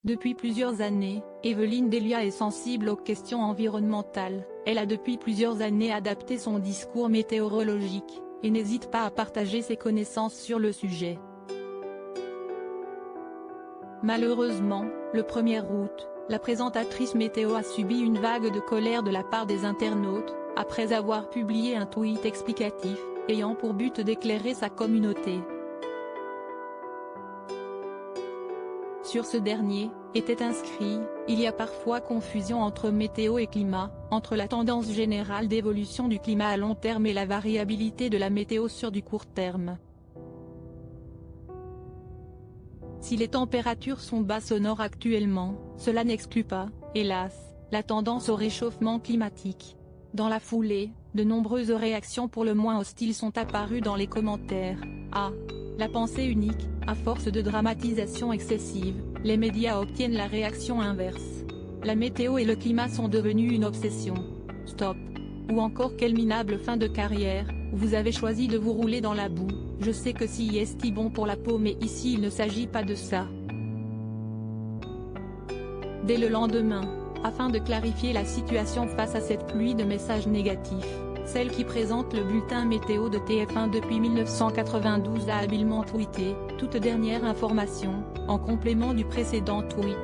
Depuis plusieurs années, Evelyne Delia est sensible aux questions environnementales. Elle a depuis plusieurs années adapté son discours météorologique, et n'hésite pas à partager ses connaissances sur le sujet. Malheureusement, le 1er août, la présentatrice météo a subi une vague de colère de la part des internautes, après avoir publié un tweet explicatif, ayant pour but d'éclairer sa communauté. Sur ce dernier, était inscrit « Il y a parfois confusion entre météo et climat, entre la tendance générale d'évolution du climat à long terme et la variabilité de la météo sur du court terme. Si les températures sont basses au nord actuellement, cela n'exclut pas, hélas, la tendance au réchauffement climatique. » Dans la foulée, de nombreuses réactions pour le moins hostiles sont apparues dans les commentaires. La pensée unique, à force de dramatisation excessive, les médias obtiennent la réaction inverse. La météo et le climat sont devenus une obsession. Stop. Ou encore quelle minable fin de carrière, vous avez choisi de vous rouler dans la boue, je sais que si est bon pour la peau mais ici il ne s'agit pas de ça. Dès le lendemain, afin de clarifier la situation face à cette pluie de messages négatifs, celle qui présente le bulletin météo de TF1 depuis 1992 a habilement tweeté « Toute dernière information », en complément du précédent tweet.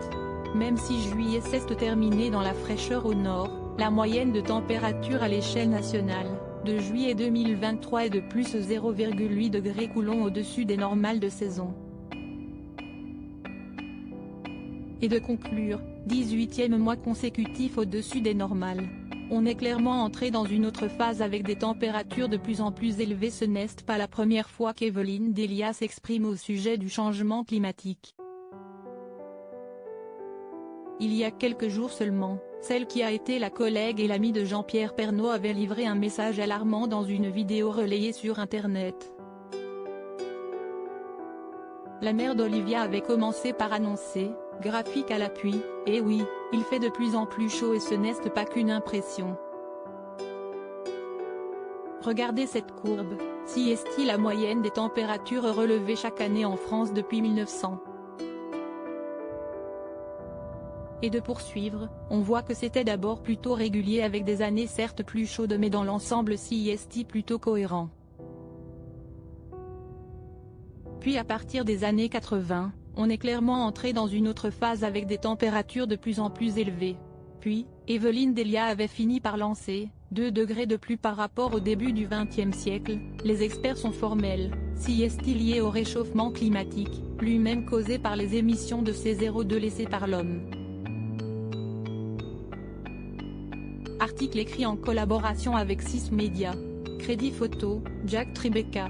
Même si juillet s'est terminé dans la fraîcheur au nord, la moyenne de température à l'échelle nationale, de juillet 2023 est de plus 0,8 degrés Coulomb au-dessus des normales de saison. Et de conclure, 18e mois consécutif au-dessus des normales. On est clairement entré dans une autre phase avec des températures de plus en plus élevées. Ce n'est pas la première fois qu'Evelyne Delia s'exprime au sujet du changement climatique. Il y a quelques jours seulement, celle qui a été la collègue et l'amie de Jean-Pierre Pernaut avait livré un message alarmant dans une vidéo relayée sur Internet. La mère d'Olivia avait commencé par annoncer, graphique à l'appui, « Eh oui, il fait de plus en plus chaud et ce n'est pas qu'une impression. Regardez cette courbe, si est la moyenne des températures relevées chaque année en France depuis 1900. » Et de poursuivre, on voit que c'était d'abord plutôt régulier avec des années certes plus chaudes mais dans l'ensemble si est plutôt cohérent. Puis à partir des années 80, on est clairement entré dans une autre phase avec des températures de plus en plus élevées. Puis, Evelyne Delia avait fini par lancer, 2 degrés de plus par rapport au début du XXe siècle, les experts sont formels, si est lié au réchauffement climatique, lui-même causé par les émissions de CO2 laissées par l'homme. Article écrit en collaboration avec 6 médias. Crédit photo, Jack Tribeca.